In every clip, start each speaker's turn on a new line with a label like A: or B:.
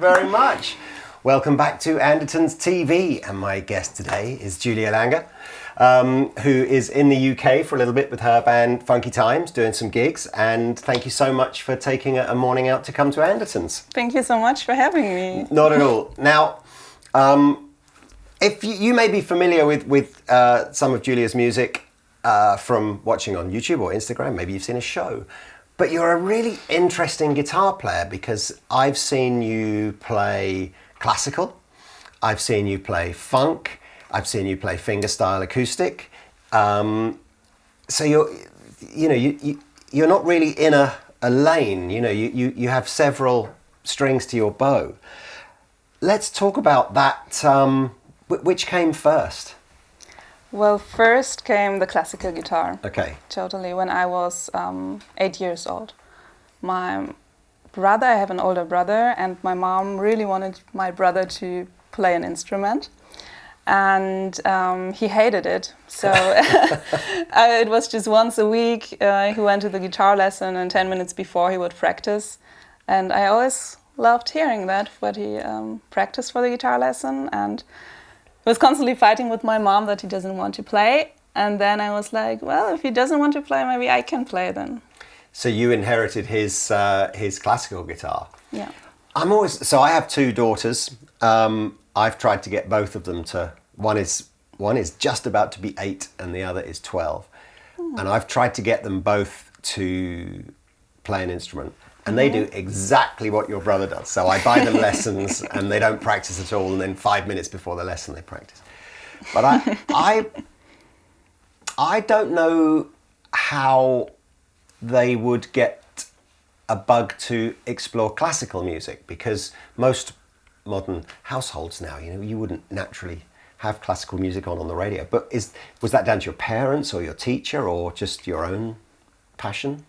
A: very much. Welcome back to Andertons TV, and my guest today is Julia Lange, who is in the UK for a little bit with her band Funky Times, doing some gigs, and thank you so much for taking a morning out to come to Andertons.
B: Thank you so much for having me.
A: Not at all. Now, if you may be familiar with some of Julia's music from watching on YouTube or Instagram, maybe you've seen a show, but you're a really interesting guitar player because I've seen you play classical, I've seen you play funk, I've seen you play fingerstyle acoustic. So you're not really in a lane. You have several strings to your bow. Let's talk about that. Which came first?
B: Well, first came the classical guitar.
A: Okay.
B: Totally. When I was 8 years old, I have an older brother, and my mom really wanted my brother to play an instrument, and he hated it. So it was just once a week. He went to the guitar lesson, and 10 minutes before he would practice. And I always loved hearing that, but he practiced for the guitar lesson and was constantly fighting with my mom that he doesn't want to play. And then I was like, well, if he doesn't want to play, maybe I can play then.
A: So you inherited his classical guitar.
B: Yeah.
A: I have two daughters. I've tried to get both of them to. One is just about to be 8, and the other is 12. And I've tried to get them both to play an instrument, and they do exactly what your brother does. So I buy them lessons, and they don't practice at all. And then 5 minutes before the lesson, they practice. But I don't know how they would get a bug to explore classical music, because most modern households now, you wouldn't naturally have classical music on the radio. But was that down to your parents or your teacher or just your own passion?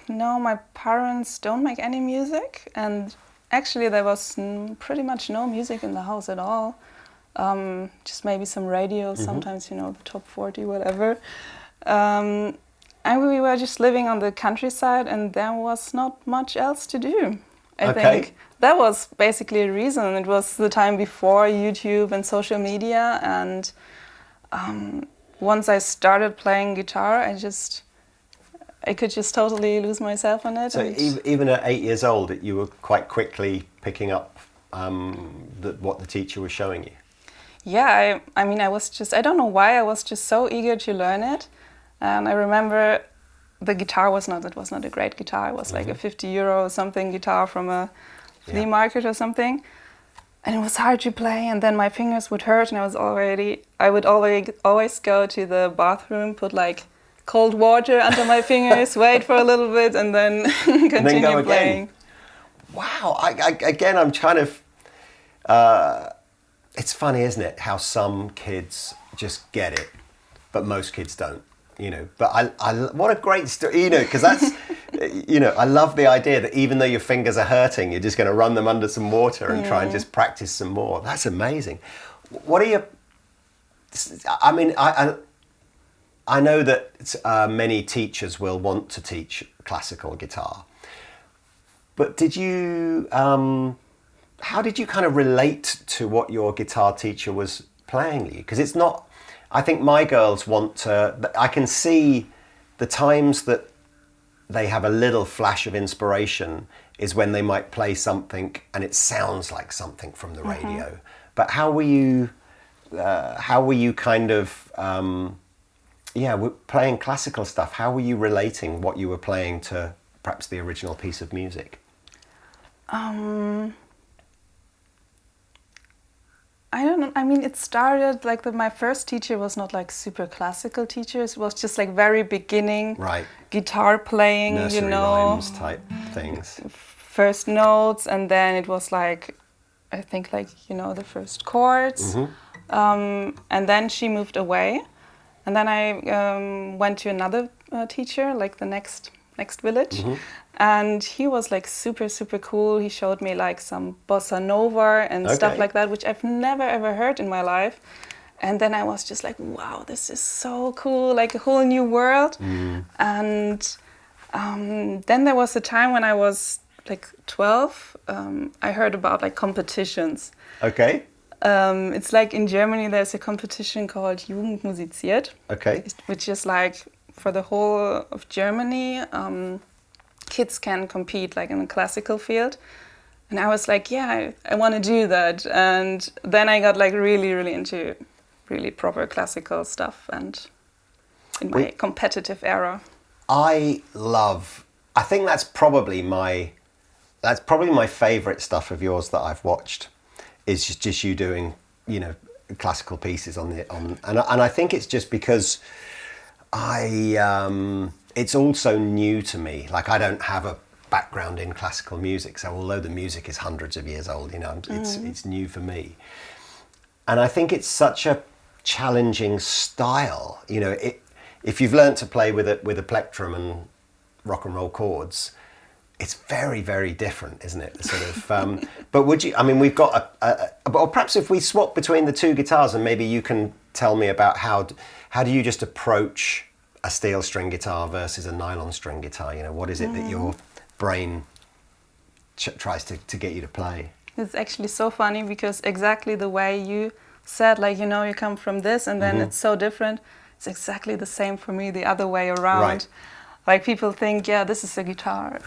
B: No, my parents don't make any music, and actually there was pretty much no music in the house at all. Just maybe some radio, sometimes, the top 40, whatever. And we were just living on the countryside, and there was not much else to do. I think that was basically a reason. It was the time before YouTube and social media, and once I started playing guitar, I could just totally lose myself in it.
A: So even at 8 years old, you were quite quickly picking up what the teacher was showing you.
B: Yeah, I don't know why, I was just so eager to learn it. And I remember the guitar was not a great guitar. It was like a 50 euro something guitar from a flea market or something. And it was hard to play, and then my fingers would hurt, and I would always go to the bathroom, put like cold water under my fingers, wait for a little bit, and then continue playing.
A: Wow, I'm kind of... it's funny, isn't it, how some kids just get it, but most kids don't. But I what a great story, because that's, I love the idea that even though your fingers are hurting, you're just going to run them under some water and try and just practice some more. That's amazing. What are your, I know that many teachers will want to teach classical guitar, but did you, how did you kind of relate to what your guitar teacher was playing you? Because it's not, I think my girls want to, I can see the times that they have a little flash of inspiration is when they might play something and it sounds like something from the radio. But how were you kind of, playing classical stuff? How were you relating what you were playing to perhaps the original piece of music?
B: I don't know. It started like my first teacher was not like super classical teachers. It was just like very beginning guitar playing,
A: nursery rhymes type things.
B: First notes, and then it was like, I think like, the first chords. And then she moved away. And then I went to another teacher, like the next village. And he was like super, super cool. He showed me like some bossa nova and stuff like that, which I've never ever heard in my life. And then I was just like, wow, this is so cool, like a whole new world. And then there was a time when I was like 12, I heard about like competitions.
A: Okay.
B: It's like in Germany there's a competition called Jugend musiziert.
A: Okay.
B: Which is like for the whole of Germany, kids can compete like in the classical field. And I was like, yeah, I want to do that. And then I got like really, really into really proper classical stuff and in my competitive era.
A: I think that's probably my favorite stuff of yours that I've watched is just you doing, you know, classical pieces and I think it's just because it's also new to me. Like I don't have a background in classical music, so although the music is hundreds of years old, you know, it's new for me. And I think it's such a challenging style. You know, if you've learned to play with a plectrum and rock and roll chords, it's very, very different, isn't it? The sort of, but would you? I mean, we've got or perhaps if we swap between the two guitars, and maybe you can tell me about how do you just approach a steel string guitar versus a nylon string guitar? You know, what is it that your brain tries to get you to play?
B: It's actually so funny because exactly the way you said, like, you know, you come from this and then it's so different. It's exactly the same for me the other way around.
A: Right.
B: Like people think, yeah, this is a guitar,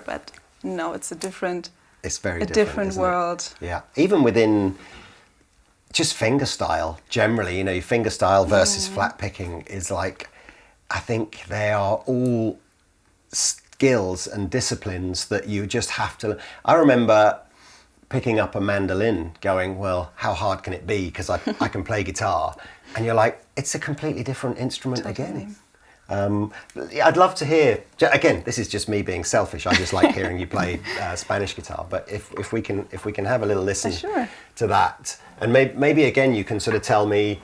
B: but no, it's
A: It's very
B: different world.
A: Yeah, even within just fingerstyle generally, you know, your fingerstyle versus flat picking is like, I think they are all skills and disciplines that you just have to. I remember picking up a mandolin going, well, how hard can it be? Because I can play guitar. And you're like, it's a completely different instrument again. I'd love to hear, again, this is just me being selfish. I just like hearing you play Spanish guitar. But if we can have a little listen to that. And maybe again, you can sort of tell me,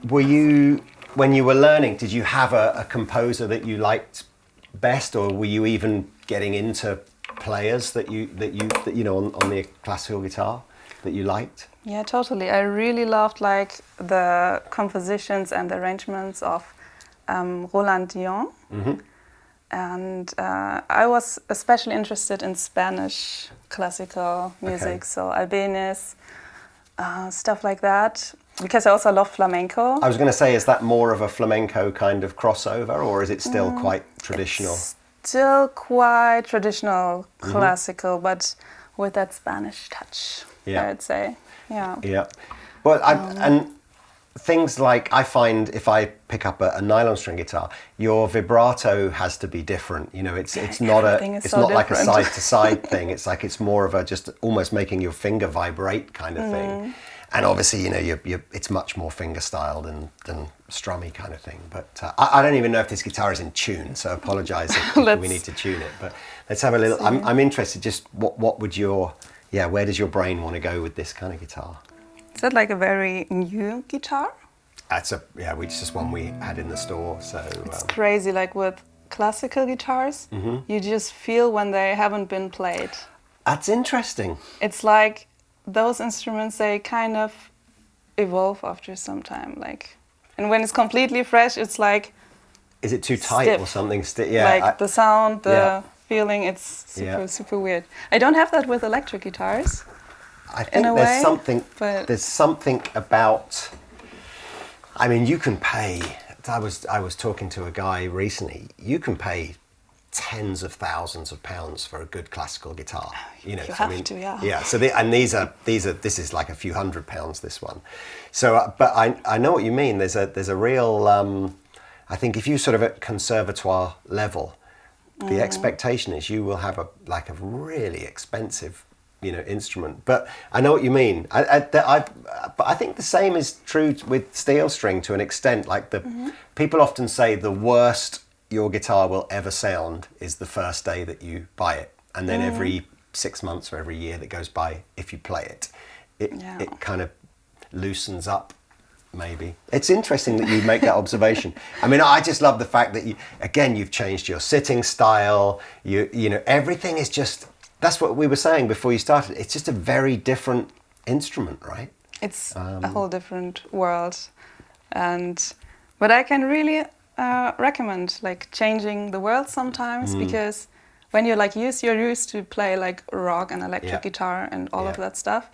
A: when you were learning, did you have a composer that you liked best, or were you even getting into players that you know on the classical guitar that you liked?
B: Yeah, totally. I really loved like the compositions and the arrangements of Roland Dion. And I was especially interested in Spanish classical music, so Ibanez, stuff like that, because I also love flamenco.
A: I was going to say, is that more of a flamenco kind of crossover, or is it still quite traditional?
B: It's still quite traditional classical, but with that Spanish touch, I would say. Yeah.
A: Well, and things like, I find if I pick up a nylon string guitar, your vibrato has to be different. You know, it's not like a side to side thing. It's like it's more of a just almost making your finger vibrate kind of thing. And obviously, you know, it's much more finger style than strummy kind of thing. But I don't even know if this guitar is in tune, so apologise if we need to tune it. But let's have a little. I'm interested. Just what would where does your brain want to go with this kind of guitar?
B: Is that like a very new guitar?
A: That's just one we had in the store. So
B: it's crazy. Like with classical guitars, you just feel when they haven't been played.
A: That's interesting.
B: It's like those instruments, they kind of evolve after some time. Like, and when it's completely fresh, it's like.
A: Is it too tight
B: stiff.
A: or something?
B: Like the sound, the feeling, it's super weird. I don't have that with electric guitars.
A: I think there's something about. I mean, you can pay. I was talking to a guy recently. You can pay tens of thousands of pounds for a good classical guitar. You know, Yeah. So this is like a few £100. This one. So, but I know what you mean. There's a real. I think if you sort of at conservatoire level, the expectation is you will have a really expensive, you know, instrument. But I know what you mean. But I think the same is true with steel string to an extent. Like people often say the worst your guitar will ever sound is the first day that you buy it, and then every 6 months or every year that goes by, if you play it, it kind of loosens up. Maybe it's interesting that you make that observation. I mean, I just love the fact that you've changed your sitting style. You know, everything is just. That's what we were saying before you started. It's just a very different instrument, right?
B: It's a whole different world, but I can really recommend like changing the world sometimes because when you're like you're used to play like rock and electric guitar and all of that stuff.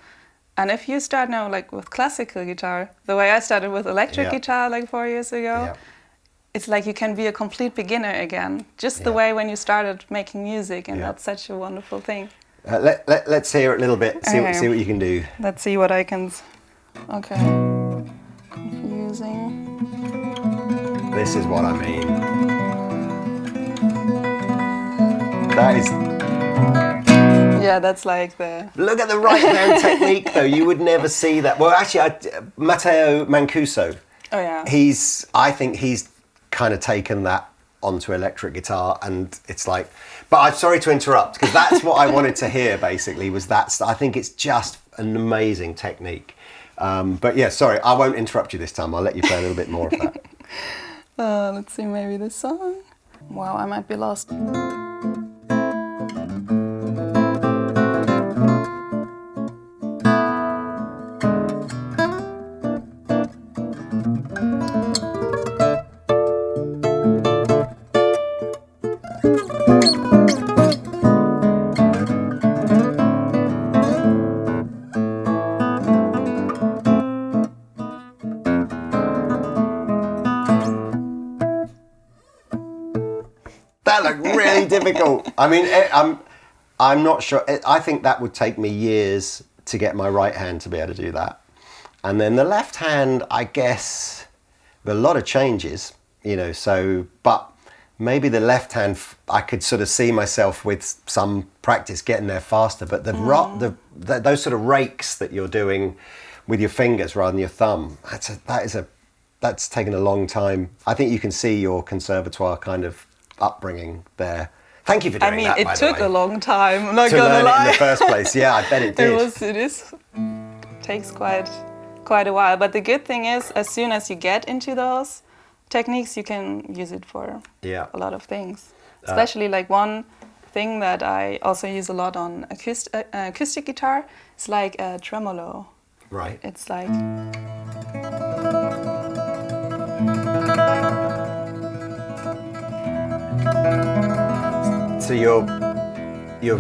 B: And if you start now like with classical guitar, the way I started with electric guitar like 4 years ago, it's like you can be a complete beginner again, just the way when you started making music, and that's such a wonderful thing.
A: Let's hear it a little bit, see what you can do.
B: Let's see what I can... Okay. Confusing.
A: This is what I mean. That is...
B: Yeah, that's like the...
A: Look at the right hand technique though, you would never see that. Well, actually, Matteo Mancuso, I think he's kind of taken that onto electric guitar, and it's like... But I'm sorry to interrupt, because that's what I wanted to hear, basically, was that. I think it's just an amazing technique. But yeah, sorry, I won't interrupt you this time. I'll let you play a little bit more of that.
B: Let's see, maybe this song. Wow, I might be lost.
A: That looked really difficult. I mean, I'm not sure. I think that would take me years to get my right hand to be able to do that. And then the left hand, I guess, there are a lot of changes, so, but maybe the left hand, I could sort of see myself with some practice getting there faster, but those sort of rakes that you're doing with your fingers rather than your thumb, that's taken a long time. I think you can see your conservatoire kind of upbringing there. Thank you for doing that.
B: It took a long time. I'm not
A: to
B: gonna
A: learn
B: lie.
A: it in the first place. Yeah, I bet it did.
B: It takes quite a while. But the good thing is, as soon as you get into those techniques, you can use it for a lot of things. Especially like one thing that I also use a lot on acoustic guitar is like a tremolo.
A: Right.
B: It's like...
A: So you're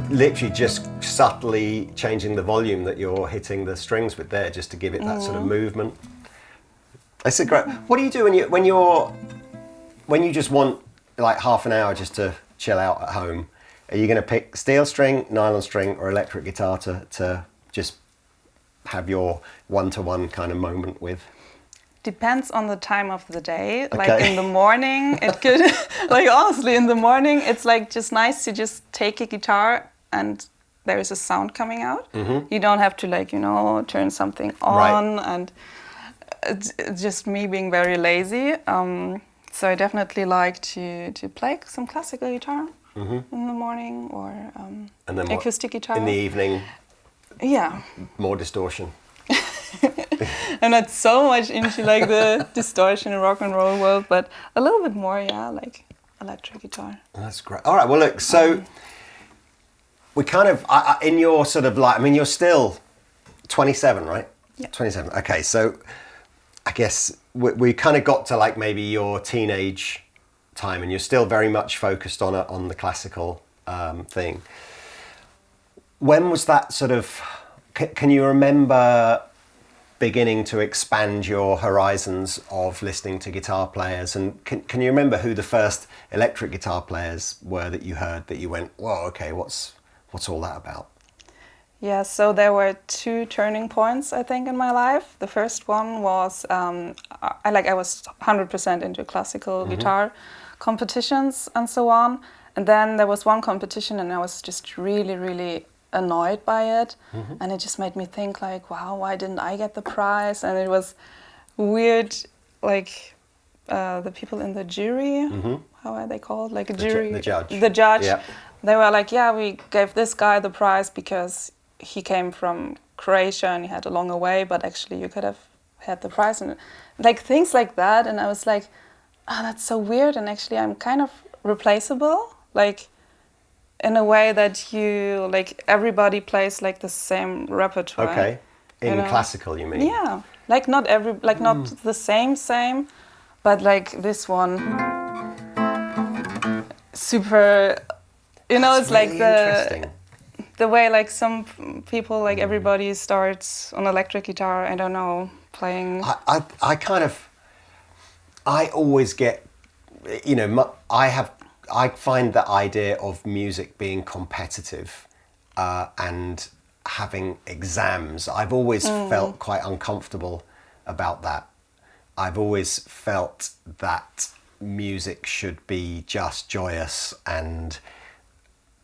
A: literally just subtly changing the volume that you're hitting the strings with there, just to give it that sort of movement. That's a great. What do you do when you just want like half an hour just to chill out at home? Are you going to pick steel string, nylon string, or electric guitar to just have your one-to-one kind of moment with?
B: Depends on the time of the day. Okay. Like in the morning, it could, like honestly, in the morning, it's like just nice to just take a guitar and there is a sound coming out. Mm-hmm. You don't have to like, turn something on, and it's just me being very lazy. So I definitely like to play some classical guitar in the morning, or
A: and then
B: acoustic guitar.
A: In the evening?
B: Yeah.
A: More distortion.
B: I'm not so much into like the distortion and rock and roll world, but a little bit more, like electric guitar.
A: That's great. All right, well look, so we kind of, in your sort of like, I mean, you're still 27, right?
B: Yeah.
A: 27, okay, so I guess we kind of got to like maybe your teenage time, and you're still very much focused on the classical thing. When was that sort of, can you remember beginning to expand your horizons of listening to guitar players, and can you remember who the first electric guitar players were that you heard that you went, whoa, okay, what's all that about?
B: Yeah, so there were 2 turning points, I think, in my life. The first one was I was 100% into classical guitar competitions and so on, and then there was one competition and I was just really, really annoyed by it, and it just made me think like, wow, why didn't I get the prize? And it was weird, like the people in the jury, how are they called? Like a jury,
A: the judge.
B: Yeah. They were like, yeah, we gave this guy the prize because he came from Croatia and he had a longer way, but actually you could have had the prize, and like things like that. And I was like, oh, that's so weird, and actually I'm kind of replaceable, like in a way that you, like, everybody plays like the same repertoire.
A: Okay, in classical you mean?
B: Yeah, like not not the same, but like this one, super You know, it's like
A: really interesting.
B: the way like some people, like everybody starts on electric guitar, I don't know, playing.
A: I always get, you know, I find the idea of music being competitive and having exams, I've always felt quite uncomfortable about that. I've always felt that music should be just joyous, and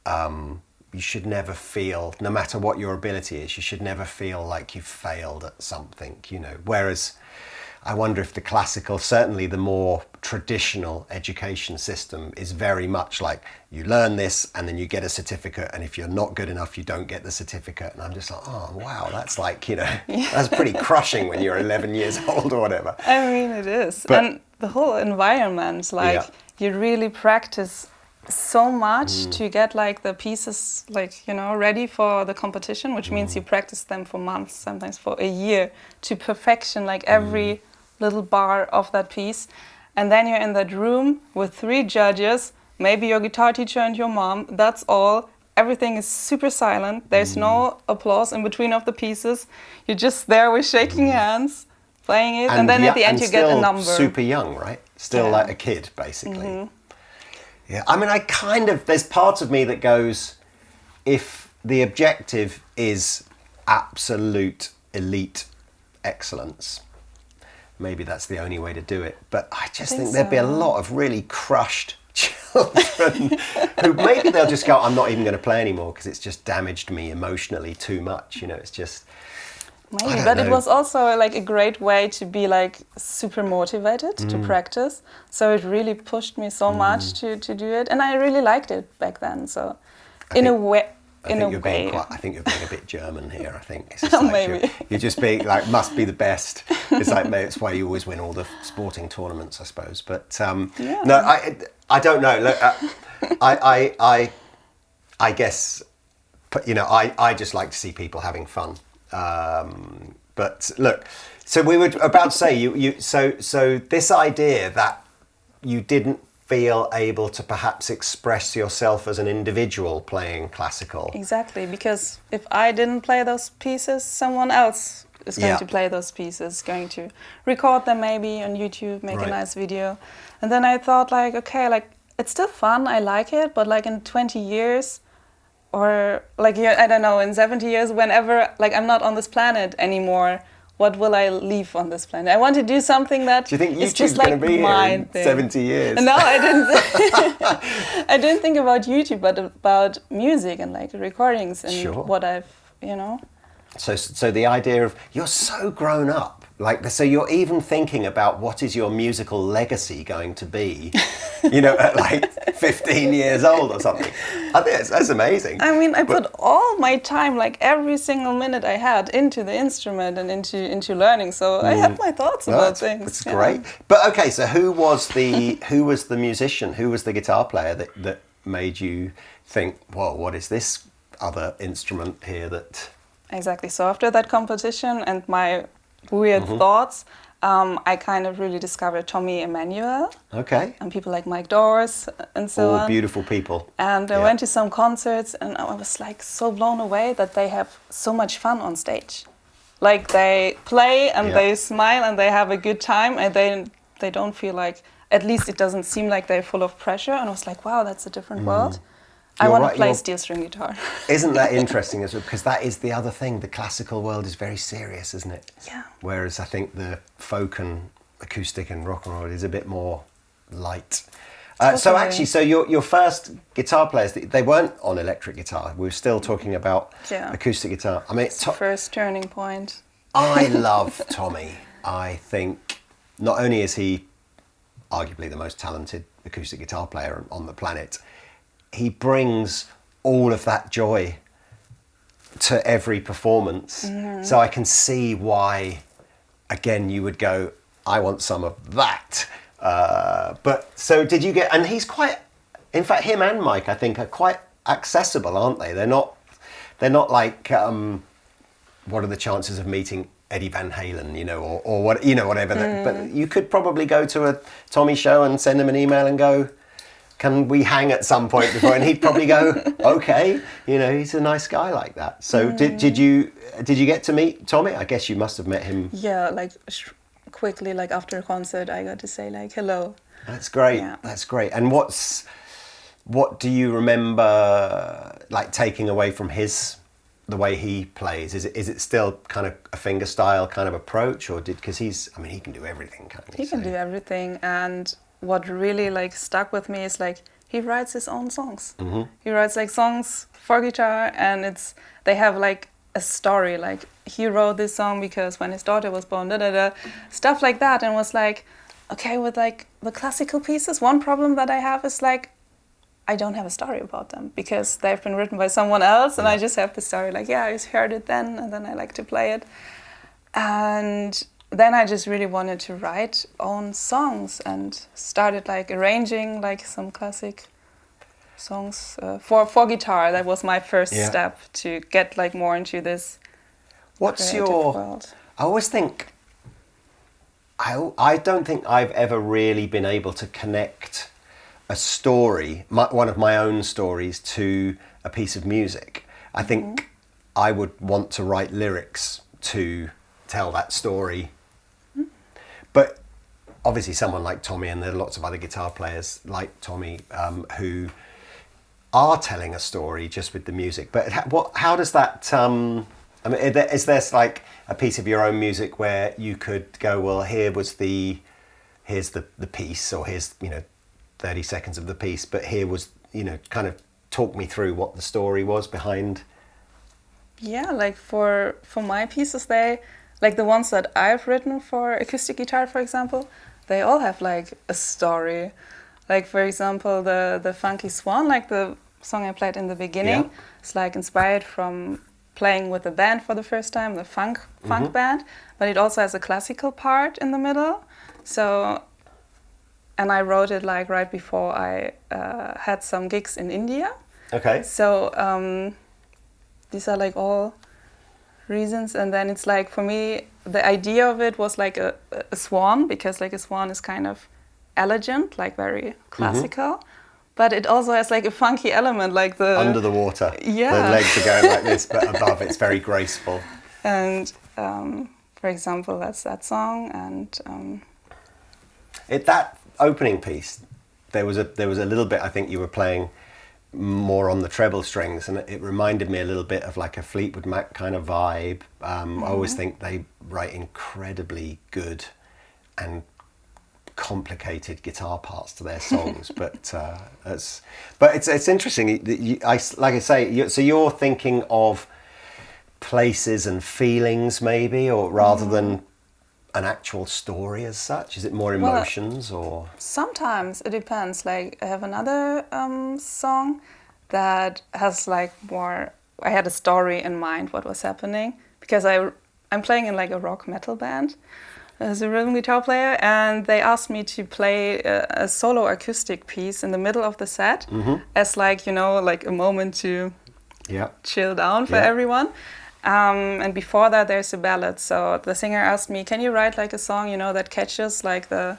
A: you should never feel, no matter what your ability is, you should never feel like you've failed at something, you know. Whereas I wonder if the classical, certainly the more traditional education system, is very much like you learn this and then you get a certificate, and if you're not good enough you don't get the certificate. And I'm just like, oh wow, that's like, you know, that's pretty crushing when you're 11 years old or whatever.
B: I mean, it is. But, and the whole environment, like you really practice so much to get like the pieces, like, you know, ready for the competition, which means you practice them for months, sometimes for a year, to perfection, like every little bar of that piece. And then you're in that room with 3 judges, maybe your guitar teacher and your mom, that's all. Everything is super silent, there's no applause in between of the pieces. You're just there with shaking hands, playing it, and then at the end you get a number.
A: Super young, right? Still like a kid, basically. Yeah, I mean, there's parts of me that goes, if the objective is absolute elite excellence, maybe that's the only way to do it. But I just think there'd be a lot of really crushed children who maybe they'll just go, I'm not even going to play anymore because it's just damaged me emotionally too much. You know, it's just...
B: Maybe, but it was also like a great way to be like super motivated to practice. So it really pushed me so much to do it, and I really liked it back then. So I think you're being a bit German here. I think it's just like maybe
A: you're just being like must be the best. It's like maybe it's why you always win all the sporting tournaments, I suppose. But no, I don't know. Look, I guess, you know, I just like to see people having fun. But look, so we were about to say so this idea that you didn't feel able to perhaps express yourself as an individual playing classical.
B: Exactly, because if I didn't play those pieces, someone else is going to play those pieces, going to record them maybe on YouTube, make a nice video. And then I thought like, okay, like it's still fun, I like it, but like in 20 years, or like, I don't know, in 70 years, whenever, like I'm not on this planet anymore, what will I leave on this planet? I want to do something that
A: do you think
B: is just like
A: be
B: mine
A: here in 70 years?
B: No, I didn't. I didn't think about YouTube, but about music and like recordings and what I've, you know.
A: So the idea of you're so grown up, like so you're even thinking about what is your musical legacy going to be, you know, at like 15 years old or something. I think that's amazing.
B: I mean, I put all my time, like every single minute I had, into the instrument and into learning. So I have my thoughts about things.
A: That's great. But okay, so who was the musician? Who was the guitar player that made you think, whoa, what is this other instrument here that?
B: Exactly. So after that competition and my weird thoughts, I kind of really discovered Tommy Emmanuel.
A: Okay.
B: And people like Mike Dors and so on.
A: All beautiful people.
B: And I went to some concerts and I was like so blown away that they have so much fun on stage. Like they play and they smile and they have a good time, and they don't feel like, at least it doesn't seem like they're full of pressure. And I was like, wow, that's a different world. I want to play steel string guitar.
A: Isn't that interesting as well? Because that is the other thing. The classical world is very serious, isn't it?
B: Yeah.
A: Whereas I think the folk and acoustic and rock and roll is a bit more light. So actually, your first guitar players, they weren't on electric guitar. We were still talking about acoustic guitar. I mean,
B: it's the first turning point.
A: I love Tommy. I think not only is he arguably the most talented acoustic guitar player on the planet, he brings all of that joy to every performance. So I can see why, again, you would go, I want some of that. But so did you get, and he's quite, in fact, him and Mike, I think, are quite accessible, aren't they? They're not like, what are the chances of meeting Eddie Van Halen, you know, or what, you know, whatever. But you could probably go to a Tommy show and send him an email and go, can we hang at some point before? And he'd probably go, okay, you know, he's a nice guy like that. So did you get to meet Tommy? I guess you must have met him.
B: Yeah, like quickly, like after a concert, I got to say like hello.
A: That's great.
B: Yeah.
A: That's great. And what do you remember like taking away from the way he plays? Is it still kind of a finger style kind of approach, or because he can do everything, can't he?
B: He can do everything, and what really like stuck with me is like he writes his own songs. Mm-hmm. He writes like songs for guitar, and they have like a story. Like he wrote this song because when his daughter was born, stuff like that, and was like, okay, with like the classical pieces, one problem that I have is like I don't have a story about them because they've been written by someone else, and I just have the story. Like, yeah, I just heard it then, and then I like to play it, and then I just really wanted to write own songs and started like arranging like some classic songs for guitar. That was my first step to get like more into this.
A: What's
B: world.
A: I always think, I don't think I've ever really been able to connect a story, one of my own stories, to a piece of music. I think I would want to write lyrics to tell that story. But obviously someone like Tommy, and there are lots of other guitar players like Tommy who are telling a story just with the music. But how does that, is there like a piece of your own music where you could go, well, here's the piece, or here's, 30 seconds of the piece, but here was, kind of talk me through what the story was behind?
B: Yeah, like for my pieces, like the ones that I've written for acoustic guitar, for example, they all have like a story. Like for example, the Funky Swan, like the song I played in the beginning, it's like inspired from playing with a band for the first time, the funk band, but it also has a classical part in the middle. So, and I wrote it like right before I had some gigs in India.
A: Okay.
B: So these are like all reasons, and then it's like for me the idea of it was like a swan, because like a swan is kind of elegant, like very classical, but it also has like a funky element, like the
A: under the water.
B: Yeah,
A: the legs are going like this, but above it's very graceful.
B: And for example, that's that song, and
A: that opening piece, there was a little bit, I think you were playing more on the treble strings, and it reminded me a little bit of like a Fleetwood Mac kind of vibe. I always think they write incredibly good and complicated guitar parts to their songs, but it's interesting. So you're thinking of places and feelings, maybe, or rather than an actual story as such. Is it more emotions, or? Sometimes
B: it depends. Like I have another song that has like more. I had a story in mind what was happening, because I'm playing in like a rock metal band as a rhythm guitar player, and they asked me to play a solo acoustic piece in the middle of the set as like like a moment to chill down for everyone. And before that, there's a ballad. So the singer asked me, "Can you write like a song, that catches like the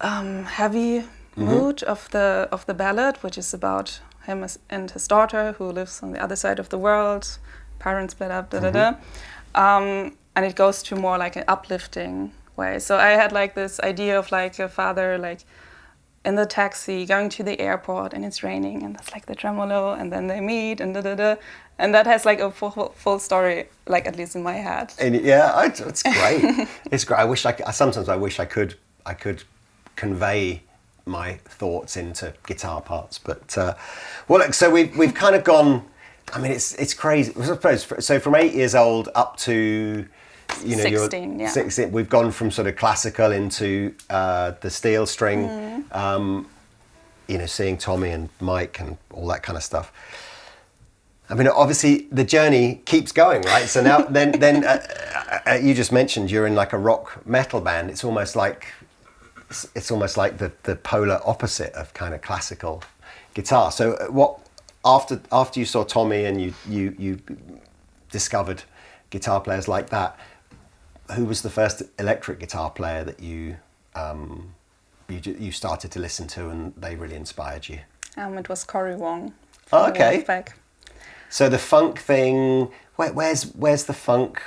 B: heavy mood of the ballad, which is about him and his daughter who lives on the other side of the world, parents split up, and it goes to more like an uplifting way." So I had like this idea of like a father like in the taxi going to the airport, and it's raining, and that's like the tremolo, and then they meet, and and that has like a full story, like at least in my head. And
A: it's great. It's great. Sometimes I wish I could convey my thoughts into guitar parts. But well, look, so we've kind of gone. I mean, it's crazy. I suppose so. From 8 years old up to
B: 16,
A: you're 16. We've gone from sort of classical into the steel string. Seeing Tommy and Mike and all that kind of stuff. I mean, obviously the journey keeps going, right? So now, then you just mentioned you're in like a rock metal band. It's almost like the polar opposite of kind of classical guitar. So what after you saw Tommy and you discovered guitar players like that, who was the first electric guitar player that you you started to listen to and they really inspired you?
B: It was Cory Wong.
A: Oh, okay.
B: Wolfpack.
A: So the funk thing, where's the funk?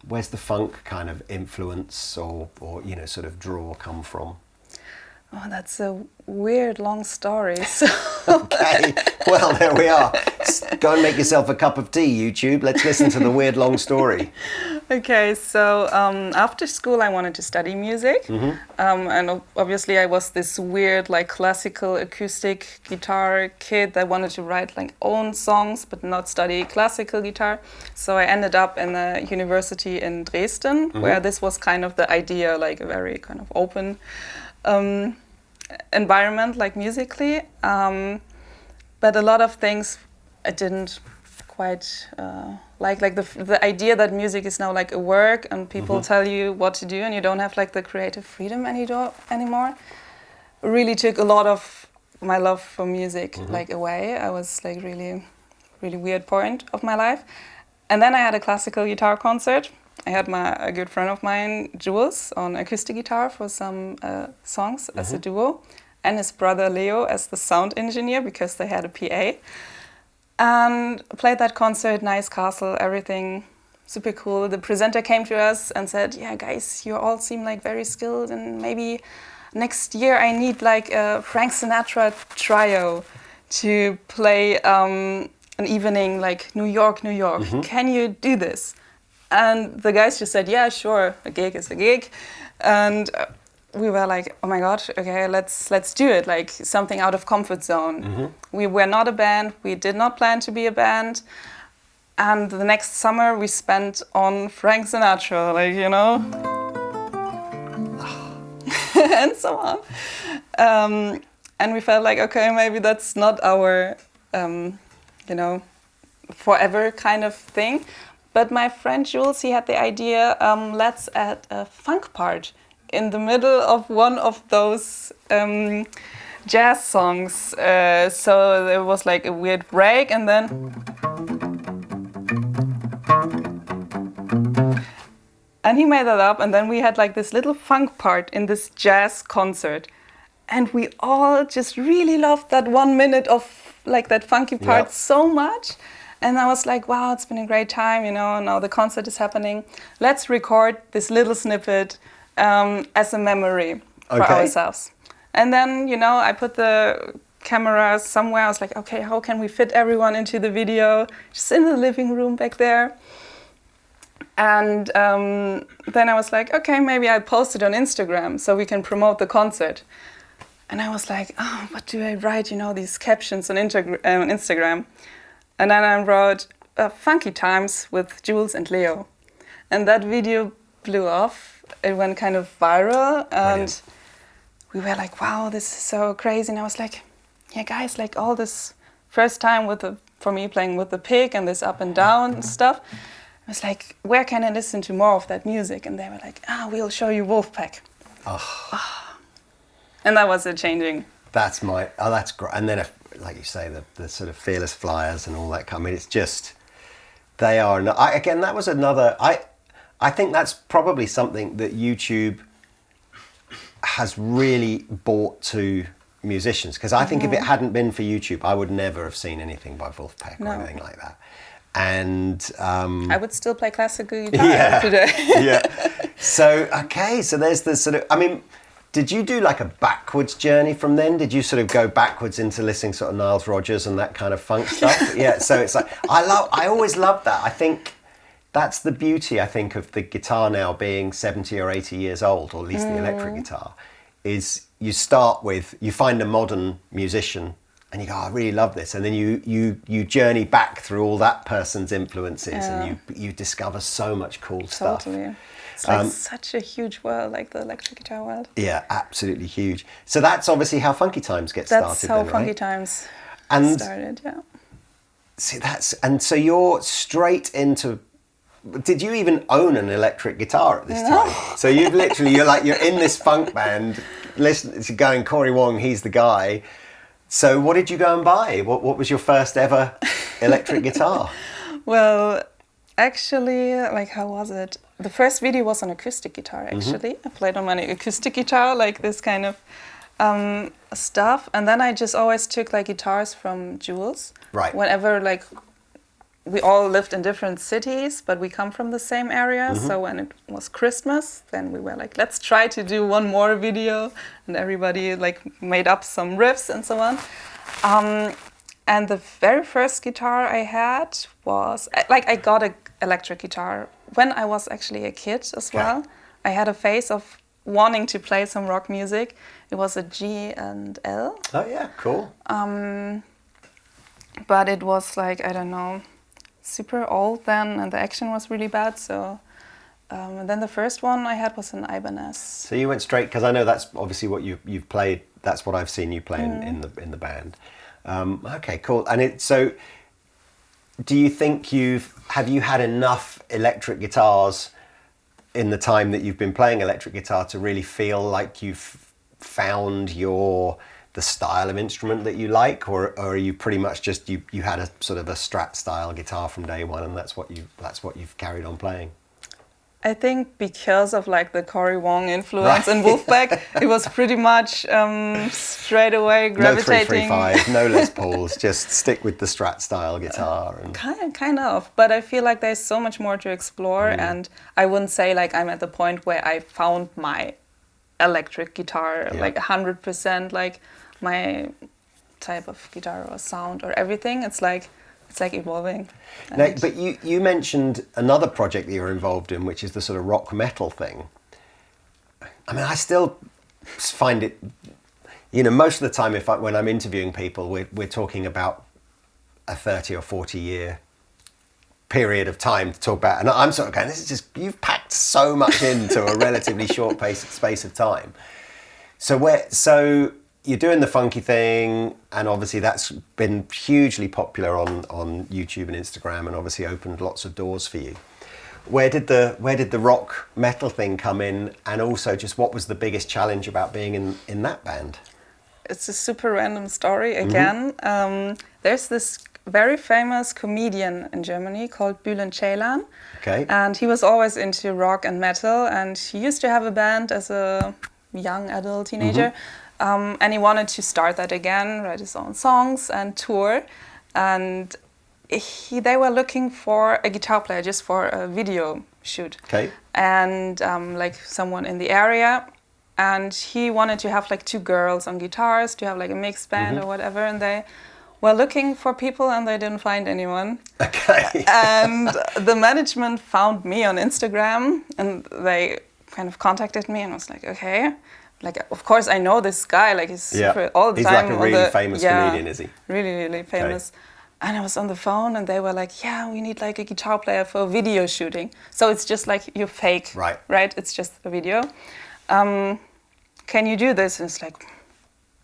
A: Where's the funk kind of influence or sort of draw come from?
B: Oh, that's a weird long story. So
A: Okay, well, there we are. Go and make yourself a cup of tea, YouTube. Let's listen to the weird long story.
B: Okay, so after school I wanted to study music, and obviously I was this weird like classical acoustic guitar kid that wanted to write like own songs but not study classical guitar. So I ended up in a university in Dresden, where this was kind of the idea, like a very kind of open environment, like musically. But a lot of things I didn't quite like the idea that music is now like a work and people tell you what to do and you don't have like the creative freedom anymore really took a lot of my love for music like away. I was like really weird point of my life. And then I had a classical guitar concert. I had a good friend of mine, Jules, on acoustic guitar for some songs as a duo, and his brother Leo as the sound engineer because they had a PA. And played that concert, nice castle, everything super cool. The presenter came to us and said, yeah, guys, you all seem like very skilled and maybe next year I need like a Frank Sinatra trio to play an evening like New York. Can you do this? And the guys just said, yeah, sure, a gig is a gig. And we were like, oh my God, okay, let's do it, like something out of comfort zone. We were not a band, we did not plan to be a band. And the next summer we spent on Frank Sinatra, like, you know, and so on. And we felt like, okay, maybe that's not our, forever kind of thing. But my friend Jules, he had the idea, let's add a funk part in the middle of one of those jazz songs. So there was like a weird break and then... And he made that up and then we had like this little funk part in this jazz concert. And we all just really loved that 1 minute of like that funky part so much. And I was like, wow, it's been a great time, you know, now the concert is happening. Let's record this little snippet as a memory for ourselves. And then, you know, I put the camera somewhere. I was like, okay, how can we fit everyone into the video? Just in the living room back there. And then I was like, okay, maybe I'll post it on Instagram so we can promote the concert. And I was like, oh, what do I write, you know, these captions on Instagram? And then I wrote Funky Times with Jules and Leo. And that video blew off. It went kind of viral. And we were like, wow, this is so crazy. And I was like, yeah, guys, like all this first time for me playing with the pick and this up and down stuff. I was like, where can I listen to more of that music? And they were like, we'll show you Wolfpack. And that was it changing.
A: That's great. And then, like you say, the sort of Fearless Flyers and all that. I mean, it's just, they are, again, that was another, I think that's probably something that YouTube has really brought to musicians. Because I think if it hadn't been for YouTube, I would never have seen anything by Wolfpack or anything like that. And
B: I would still play classical guitar today.
A: So there's this sort of, I mean, did you do like a backwards journey from then? Did you sort of go backwards into listening sort of Nile Rodgers and that kind of funk stuff? So it's like, I always love that. I think that's the beauty, I think, of the guitar now being 70 or 80 years old, or at least the electric guitar, is you find a modern musician and you go, I really love this. And then you journey back through all that person's influences and you discover so much cool stuff.
B: Totally. It's like such a huge world, like the electric guitar world.
A: Yeah, absolutely huge. So that's obviously how Funky Times gets started.
B: That's how Funky Times started, yeah.
A: See, so you're straight into. Did you even own an electric guitar at this time? So you're in this funk band, going Cory Wong, he's the guy. So what did you go and buy? What was your first ever electric guitar?
B: Well, actually, like, how was it? the first video was on acoustic guitar, actually. I played on my acoustic guitar, like this kind of stuff. And then I just always took like guitars from Jules.
A: Right.
B: Whenever like we all lived in different cities, but we come from the same area. So when it was Christmas, then we were like, let's try to do one more video. And everybody like made up some riffs and so on. And the very first guitar I had was, like, I got an electric guitar when I was actually a kid as well. I had a phase of wanting to play some rock music. It was a G and L.
A: Oh yeah, cool.
B: But it was like, I don't know, super old then, and the action was really bad. So and then the first one I had was an Ibanez.
A: So you went straight, because I know that's obviously what you've played. That's what I've seen you play in the band. Okay, cool. And so do you think have you had enough electric guitars in the time that you've been playing electric guitar to really feel like you've found the style of instrument that you like, or are you pretty much just you had a sort of a Strat style guitar from day one, and that's what you've carried on playing?
B: I think because of like the Cory Wong influence in Wolfpack, it was pretty much straight away gravitating.
A: No 335, no Les Pauls, just stick with the Strat style guitar. And
B: Kind of, but I feel like there's so much more to explore, and I wouldn't say like I'm at the point where I found my electric guitar, like 100%, like my type of guitar or sound or everything. It's like evolving.
A: Now, but you mentioned another project that you're involved in, which is the sort of rock metal thing. I mean, I still find it, most of the time when I'm interviewing people, we're talking about a 30 or 40 year period of time to talk about, and I'm sort of going, this is just, you've packed so much into a relatively short space of time. So you're doing the funky thing, and obviously that's been hugely popular on YouTube and Instagram, and obviously opened lots of doors for you. Where did the rock metal thing come in, and also just what was the biggest challenge about being in that band?
B: It's a super random story again. There's this very famous comedian in Germany called Bülent Ceylan.
A: Okay.
B: And he was always into rock and metal, and he used to have a band as a young adult teenager. And he wanted to start that again, write his own songs and tour. And they were looking for a guitar player just for a video shoot.
A: Okay.
B: And like someone in the area. And he wanted to have like 2 girls on guitars, to have like a mixed band or whatever. And they were looking for people, and they didn't find anyone.
A: Okay.
B: And the management found me on Instagram, and they kind of contacted me, and I was like, okay. Like, of course, I know this guy. Like, he's super all the
A: he's
B: time.
A: He's like a really famous comedian, is he?
B: Really, really famous. Okay. And I was on the phone, and they were like, yeah, we need like a guitar player for video shooting. So it's just like you fake, right? It's just a video. Can you do this? And it's like,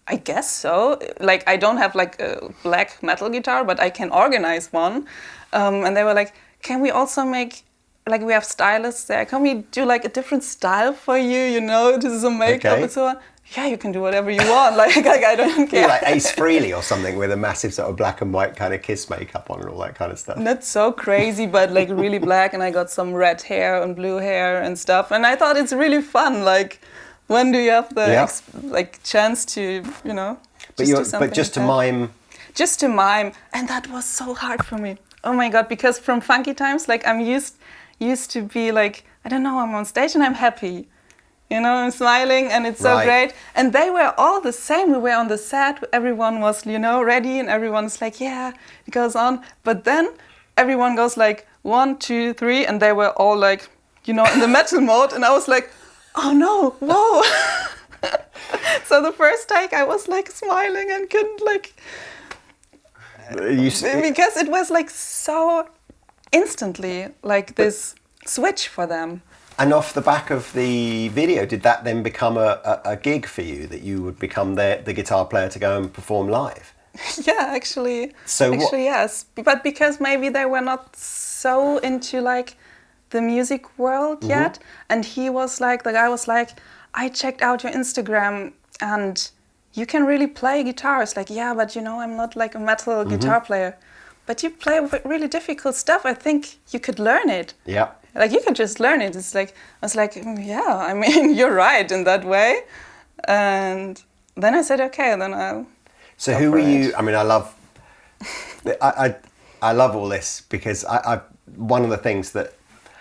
B: I guess so. Like, I don't have like a black metal guitar, but I can organize one. And they were like, can we also make, like, we have stylists there, can we do like a different style for you, to some makeup and so on? Yeah, you can do whatever you want. like I don't care.
A: You're like Ace Frehley or something with a massive sort of black and white kind of Kiss makeup on and all that kind of stuff.
B: Not so crazy, but like really black, and I got some red hair and blue hair and stuff. And I thought it's really fun. Like, when do you have the chance to,
A: just to mime?
B: Just to mime, and that was so hard for me. Oh my God, because from Funky Times, like I'm used to be like, I don't know, I'm on stage and I'm happy. I'm smiling and it's so great. And they were all the same. We were on the set, everyone was, ready, and everyone's like, yeah, it goes on. But then everyone goes like 1, 2, 3, and they were all like, in the metal mode, and I was like, oh no, whoa. So the first take I was like smiling and couldn't like, because it was like so instantly like this switch for them.
A: And off the back of the video, did that then become a gig for you, that you would become the guitar player to go and perform live?
B: Yeah, actually yes. But because maybe they were not so into like the music world yet, and the guy was like, I checked out your Instagram and you can really play guitars. Like, yeah, but I'm not like a metal guitar player. But you play really difficult stuff. I think you could learn it.
A: Yeah.
B: like you can just learn it. It's like, I was like, yeah, I mean, you're right in that way. And then I said, okay, then I'll.
A: So who were you? I mean, I love all this because I one of the things that,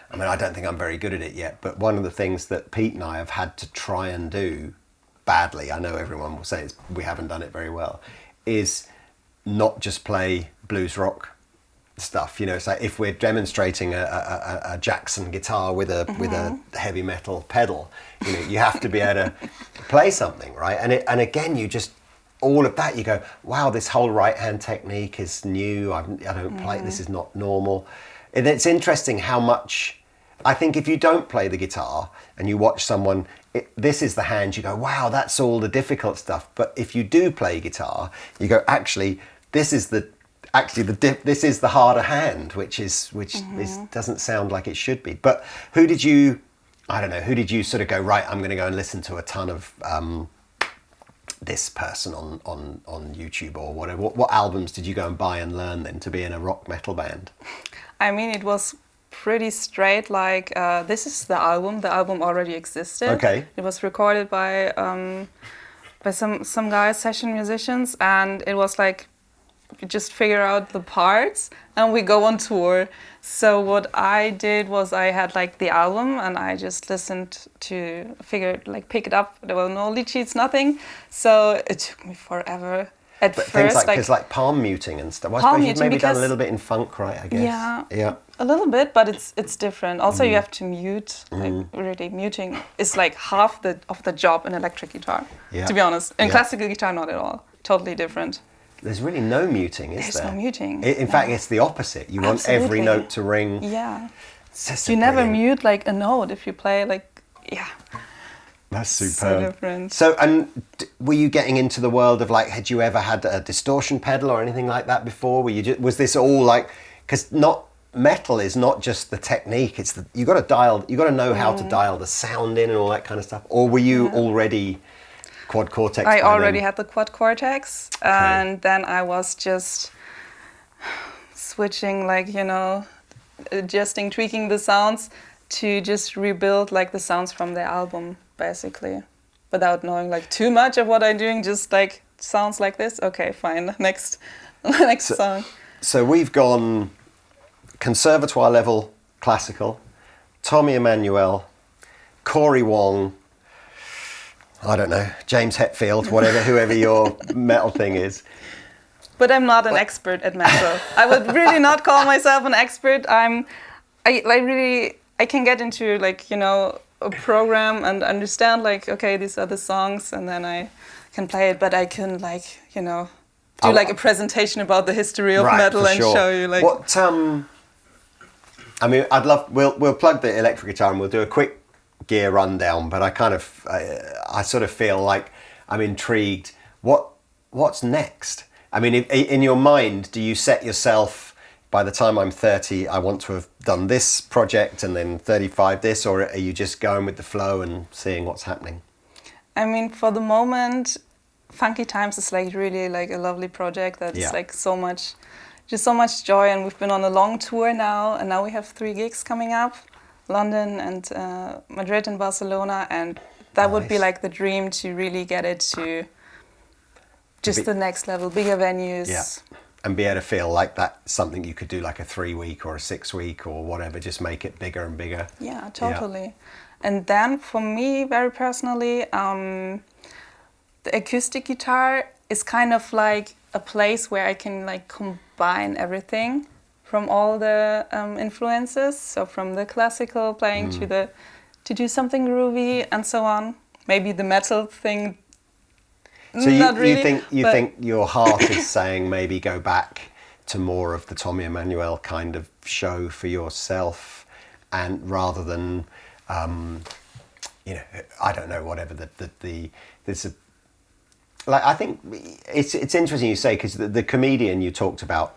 A: I mean, I don't think I'm very good at it yet, but one of the things that Pete and I have had to try and do badly, I know everyone will say we haven't done it very well, is not just play blues rock stuff. You know, it's like if we're demonstrating a Jackson guitar with a heavy metal pedal, you know, you have to be able to play something, right? And again, you just, all of that, you go, wow, this whole right hand technique is new. I don't play, this is not normal. And it's interesting how much, I think if you don't play the guitar and you watch someone, this is the hand, you go, wow, that's all the difficult stuff. But if you do play guitar, you go, actually, this is the harder hand, which doesn't sound like it should be. But who did you sort of go, right, I'm going to go and listen to a ton of this person on YouTube or whatever? What albums did you go and buy and learn then to be in a rock metal band? I
B: mean, it was pretty straight, like this is the album already existed.
A: Okay.
B: It was recorded by some guys, session musicians, and it was like you just figure out the parts and we go on tour. So what I did was I had like the album and I just listened to pick it up. There were no lead sheets, nothing. So it took me forever. But first,
A: things like palm muting and stuff. Well, I suppose you've maybe done a little bit in funk, right? I guess.
B: Yeah. A little bit, but it's different. Also, you have to mute. Like really, muting is like half of the job in electric guitar. Yeah. To be honest, in classical guitar, not at all. Totally different.
A: There's really no muting, is there?
B: There's no muting.
A: In fact, it's the opposite. You want every note to ring.
B: Yeah. You never mute like a note if you play like, yeah.
A: That's superb.
B: So different.
A: So, and were you getting into the world of like, had you ever had a distortion pedal or anything like that before? Was this all like, because metal is not just the technique, it's you got to know how to dial the sound in and all that kind of stuff. Or were you already quad cortex?
B: I already had the quad cortex, and then I was just switching, like, you know, adjusting, tweaking the sounds to just rebuild like the sounds from the album, basically, without knowing like too much of what I'm doing. Just like sounds like this. Okay, fine. Next song.
A: So we've gone conservatoire level classical, Tommy Emmanuel, Corey Wong, I don't know, James Hetfield, whoever your metal thing is.
B: But I'm not an expert at metal. I would really not call myself an expert. I can get into like, you know, a program and understand like, okay, these are the songs, and then I can play it. But I can, like, you know, do like a presentation about the history of metal and show you like.
A: What I mean, I'd love. We'll plug the electric guitar and we'll do a quick gear rundown. But I sort of feel like I'm intrigued. What's next? I mean, in your mind, do you set yourself, by the time I'm 30, I want to have done this project, and then 35 this, or are you just going with the flow and seeing what's happening?
B: I mean, for the moment, Funky Times is like really like a lovely project that's like so much joy, and we've been on a long tour now, and now we have 3 gigs coming up, London and Madrid and Barcelona, and that would be like the dream to really get it to just the next level, bigger venues.
A: Yeah. And be able to feel like that's something you could do like a 3-week or a 6-week or whatever, just make it bigger and bigger.
B: Yeah, totally. Yeah. And then for me, very personally, the acoustic guitar is kind of like a place where I can like combine everything from all the influences. So from the classical playing to do something groovy and so on. Maybe the metal thing.
A: So you think your heart is saying maybe go back to more of the Tommy Emmanuel kind of show for yourself, and rather than you know, I don't know, whatever there's a, like, I think it's interesting you say, because the comedian you talked about,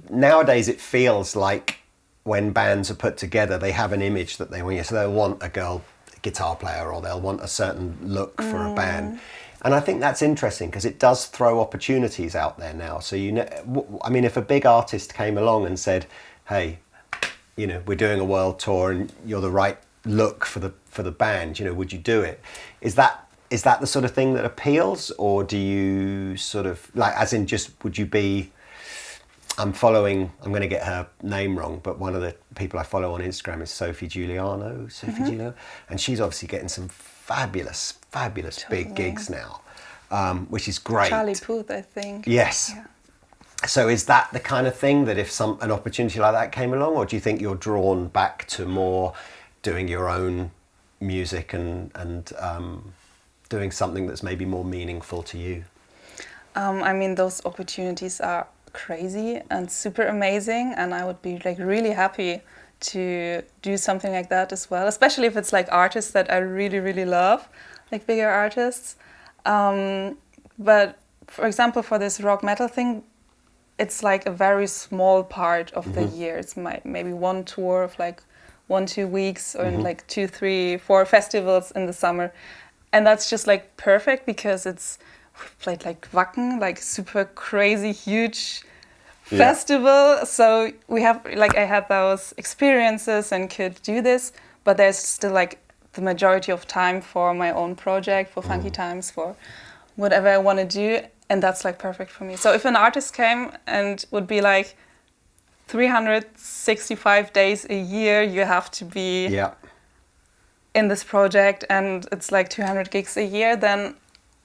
A: nowadays it feels like when bands are put together they have an image that they want. So they'll want a girl guitar player, or they'll want a certain look for a band. And I think that's interesting because it does throw opportunities out there now. So, you know, I mean, if a big artist came along and said, hey, you know, we're doing a world tour and you're the right look for the band, you know, would you do it? Is that the sort of thing that appeals, or do you sort of like, as in just, would you be, I'm going to get her name wrong, but one of the people I follow on Instagram is Sophie Giuliano, and she's obviously getting some fabulous big gigs now, which is great.
B: Charlie Puth, I think.
A: Yes. Yeah. So is that the kind of thing that if an opportunity like that came along, or do you think you're drawn back to more doing your own music and doing something that's maybe more meaningful to you?
B: I mean, those opportunities are crazy and super amazing, and I would be like really happy to do something like that as well, especially if it's like artists that I really, really love, like bigger artists. But for example, for this rock metal thing, it's like a very small part of the year. It's maybe one tour of like 1-2 weeks, or like 2, 3, 4 festivals in the summer. And that's just like perfect, because we've played like Wacken, like super crazy, huge festival. So we have, like, I had those experiences and could do this, but there's still like the majority of time for my own project, for Funky Times, for whatever I want to do. And that's like perfect for me. So if an artist came and would be like 365 days a year, you have to be in this project, and it's like 200 gigs a year, then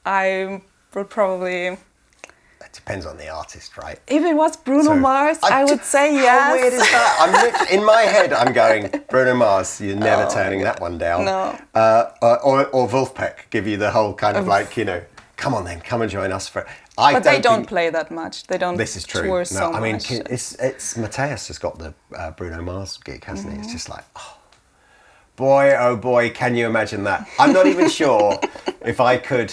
B: I would probably...
A: It depends on the artist, right?
B: If it was Bruno Mars, I would say yes.
A: How weird is that? In my head, I'm going, Bruno Mars, you're never turning that one down.
B: No.
A: Or Wolfpack, give you the whole kind of like, you know, come on then, come and join us for...
B: But they don't play that much. They don't
A: This is true.
B: tour so much.
A: I mean, it's Mateus has got the Bruno Mars gig, hasn't he? It's just like, oh boy, can you imagine that? I'm not even sure if I could...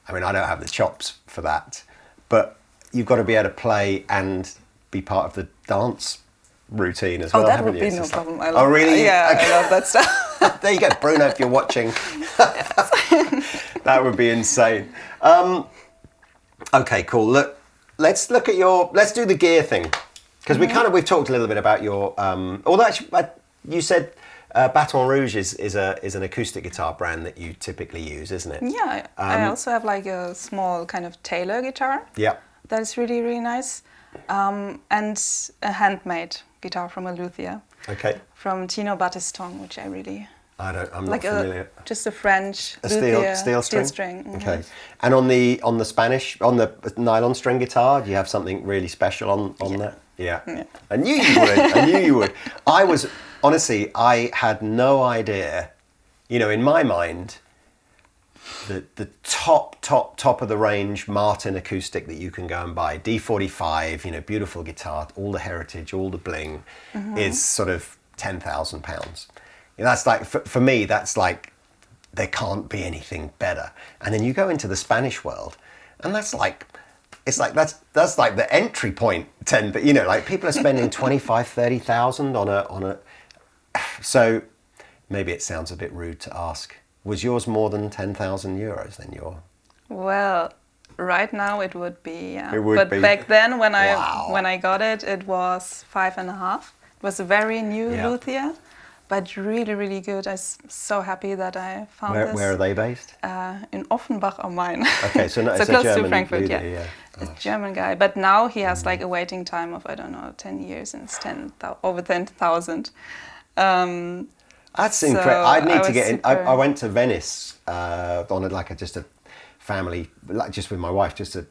A: I mean, I don't have the chops for that, but you've got to be able to play and be part of the dance routine as well,
B: that
A: haven't
B: would
A: you?
B: be no
A: Like,
B: problem.
A: oh, really?
B: Yeah, okay. I love that stuff.
A: There you go, Bruno, if you're watching. That would be insane. Okay, cool. Look, let's do the gear thing, because we've talked a little bit about your. Although actually, you said Baton Rouge is an acoustic guitar brand that you typically use, isn't it?
B: Yeah, I also have like a small kind of Taylor guitar. Yeah. That is really, really nice, and a handmade guitar from a luthier.
A: Okay.
B: From Tino Battiston, which I'm not
A: like familiar.
B: Just a French
A: steel string. Okay. And on the nylon string guitar, do you have something really special on that? Yeah. I knew you would. I had no idea. You know, in my mind, the top of the range Martin acoustic that you can go and buy, D45, you know, beautiful guitar, all the heritage, all the bling, is sort of £10,000. You know, that's like, for me, that's like, there can't be anything better. And then you go into the Spanish world, and that's like the entry point. But you know, like people are spending 25,000-30,000 on a. So maybe it sounds a bit rude to ask. Was yours more than 10,000 euros then?
B: Well, right now it would be. Yeah.
A: It would
B: but
A: be.
B: Back then, when I got it, it was 5.5. It was a very new luthier, but really, really good. I'm so happy that I found this.
A: Where are they based?
B: In Offenbach am Main.
A: Okay, so it's
B: close
A: a German
B: to Frankfurt.
A: luthier,
B: Yeah. A German guy, but now he has like a waiting time of 10 years, and it's over 10,000.
A: That's incredible. I need to get in. I went to Venice on just a family, like just with my wife, just a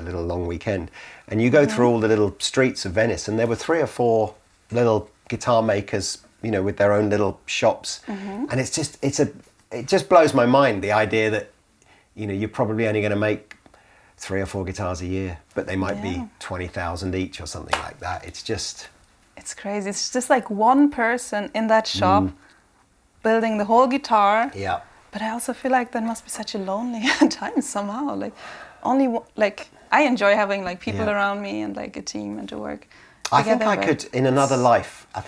A: little long weekend, and you go through all the little streets of Venice, and there were 3 or 4 little guitar makers, you know, with their own little shops, and it just blows my mind, the idea that, you know, you're probably only going to make 3 or 4 guitars a year, but they might be 20,000 each or something like that. It's
B: crazy. It's just like one person in that shop building the whole guitar.
A: Yeah.
B: But I also feel like that must be such a lonely time somehow. Like I enjoy having like people around me and like a team and to work
A: together. I think I could, in another life, I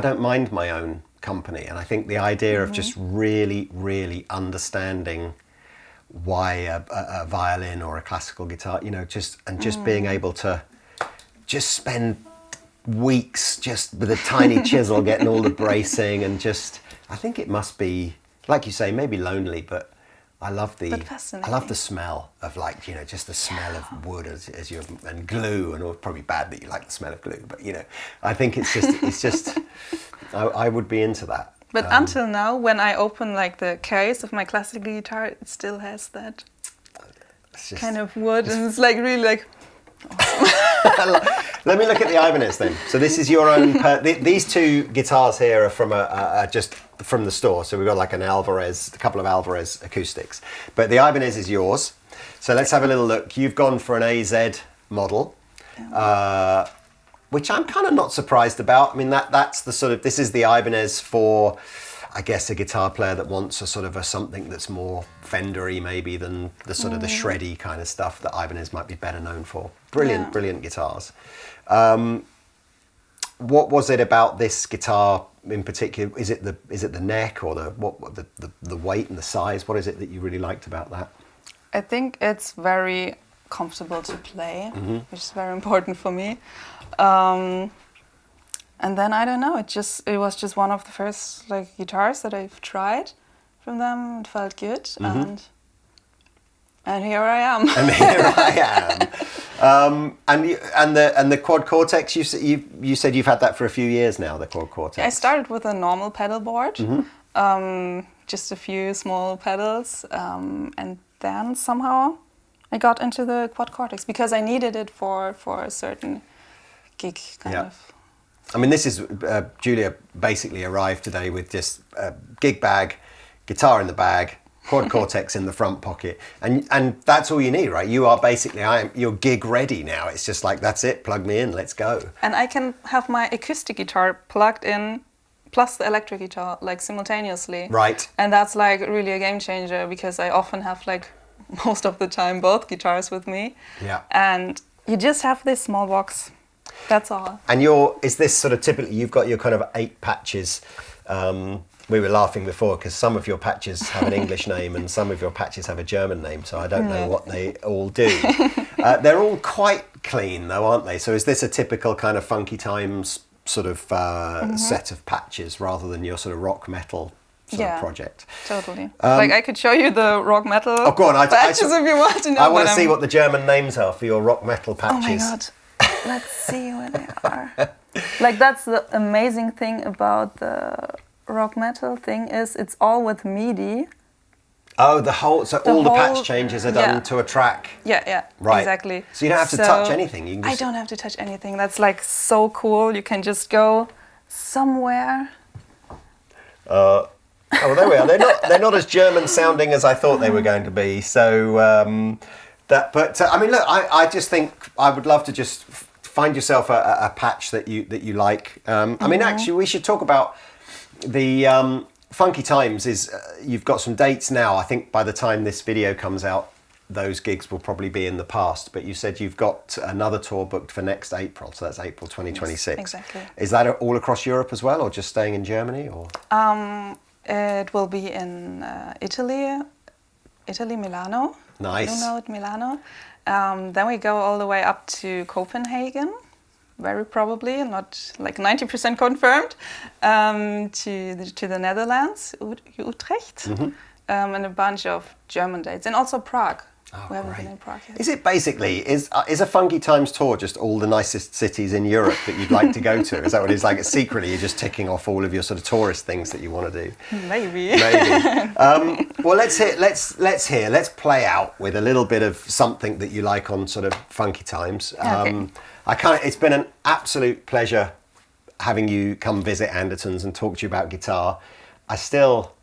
A: don't mind my own company. And I think the idea of just really, really understanding why a violin or a classical guitar, you know, just being able to just spend weeks just with a tiny chisel getting all the bracing and just, I think it must be, like you say, maybe lonely, but I love the smell of, like, you know, just the smell of wood as you, and glue, and it's probably bad that you like the smell of glue, but, you know, I think it's just I would be into that.
B: But until now, when I open like the case of my classical guitar, it still has that kind of wood, and it's like really like awesome.
A: Let me look at the Ibanez then. So this is your own. These two guitars here are from just from the store. So we've got like a couple of Alvarez acoustics. But the Ibanez is yours. So let's have a little look. You've gone for an AZ model. Which I'm kind of not surprised about. I mean, that's the sort of, this is the Ibanez for, I guess, a guitar player that wants a sort of something that's more Fender-y maybe than the sort of the shreddy kind of stuff that Ibanez might be better known for. Brilliant guitars. What was it about this guitar in particular? Is it the neck or the weight and the size? What is it that you really liked about that?
B: I think it's very comfortable to play, which is very important for me. And then I don't know, it was just one of the first like guitars that I've tried from them. It felt good, and here I am.
A: And here I am. And the Quad Cortex, you said you've had that for a few years now. The Quad Cortex.
B: I started with a normal pedal board, just a few small pedals, and then somehow I got into the Quad Cortex because I needed it for a certain gig kind of.
A: I mean, this is Julia basically arrived today with just a gig bag, guitar in the bag, Quad Cortex in the front pocket, and that's all you need, right? You are basically you're gig ready now. It's just like, that's it, plug me in, let's go.
B: And I can have my acoustic guitar plugged in plus the electric guitar like simultaneously.
A: Right.
B: And that's like really a game changer because I often have like most of the time both guitars with me.
A: Yeah.
B: And you just have this small box. That's all. And
A: is this sort of typically, you've got your kind of 8 patches. We were laughing before because some of your patches have an English name and some of your patches have a German name, so I don't know what they all do. They're all quite clean though, aren't they? So is this a typical kind of Funky Times sort of set of patches rather than your sort of rock metal sort of project?
B: Totally. Like I could show you the rock metal patches if you want to know.
A: I want to see what the German names are for your rock metal patches.
B: Oh my god. Let's see where they are. Like that's the amazing thing about the rock metal thing is it's all with MIDI.
A: Oh, all the patch changes are done to a track.
B: Yeah,
A: right.
B: Exactly.
A: So you don't have to touch anything. You can just...
B: I don't have to touch anything. That's like so cool. You can just go somewhere.
A: Oh, well, there we are. They're not as German sounding as I thought they were going to be. So I mean, look, I just think I would love to just find yourself a patch that you like. I mean, actually, we should talk about the Funky Times. You've got some dates now. I think by the time this video comes out, those gigs will probably be in the past. But you said you've got another tour booked for next April, so that's April 2026. Yes,
B: exactly.
A: Is that all across Europe as well, or just staying in Germany? Or
B: it will be in Italy, Milano.
A: Nice.
B: You know it, Milano. Then we go all the way up to Copenhagen, very probably, not like 90% confirmed, to the Netherlands, Utrecht, and a bunch of German dates, and also Prague.
A: Oh,
B: we haven't been in Prague yet.
A: Is it basically, is a Funky Times tour just all the nicest cities in Europe that you'd like to go to? Is that what it's like? Secretly, you're just ticking off all of your sort of tourist things that you want to do?
B: Maybe.
A: Well, let's play out with a little bit of something that you like on sort of Funky Times.
B: Okay.
A: It's been an absolute pleasure having you come visit Andertons and talk to you about guitar. It still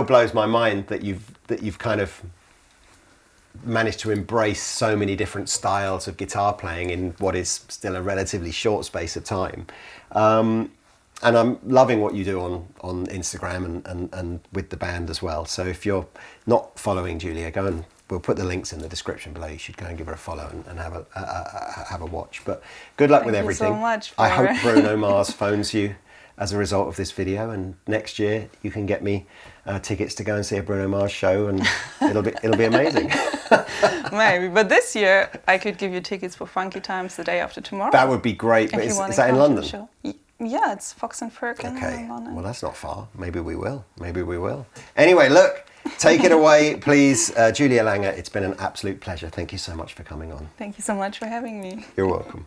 A: blows my mind that you've kind of managed to embrace so many different styles of guitar playing in what is still a relatively short space of time. And I'm loving what you do on Instagram and with the band as well. So if you're not following Julia, we'll put the links in the description below. You should go and give her a follow and have a watch. But good luck with everything.
B: Thank you so much.
A: I hope Bruno Mars phones you as a result of this video, and next year you can get me tickets to go and see a Bruno Mars show, and it'll be amazing.
B: Maybe. But this year, I could give you tickets for Funky Times the day after tomorrow.
A: That would be great. But is that in London?
B: Yeah, it's Fox and Firkin in London.
A: Well, that's not far. Maybe we will. Maybe we will. Anyway, look, take it away, please. Julia Lange, it's been an absolute pleasure. Thank you so much for coming on.
B: Thank you so much for having me.
A: You're welcome.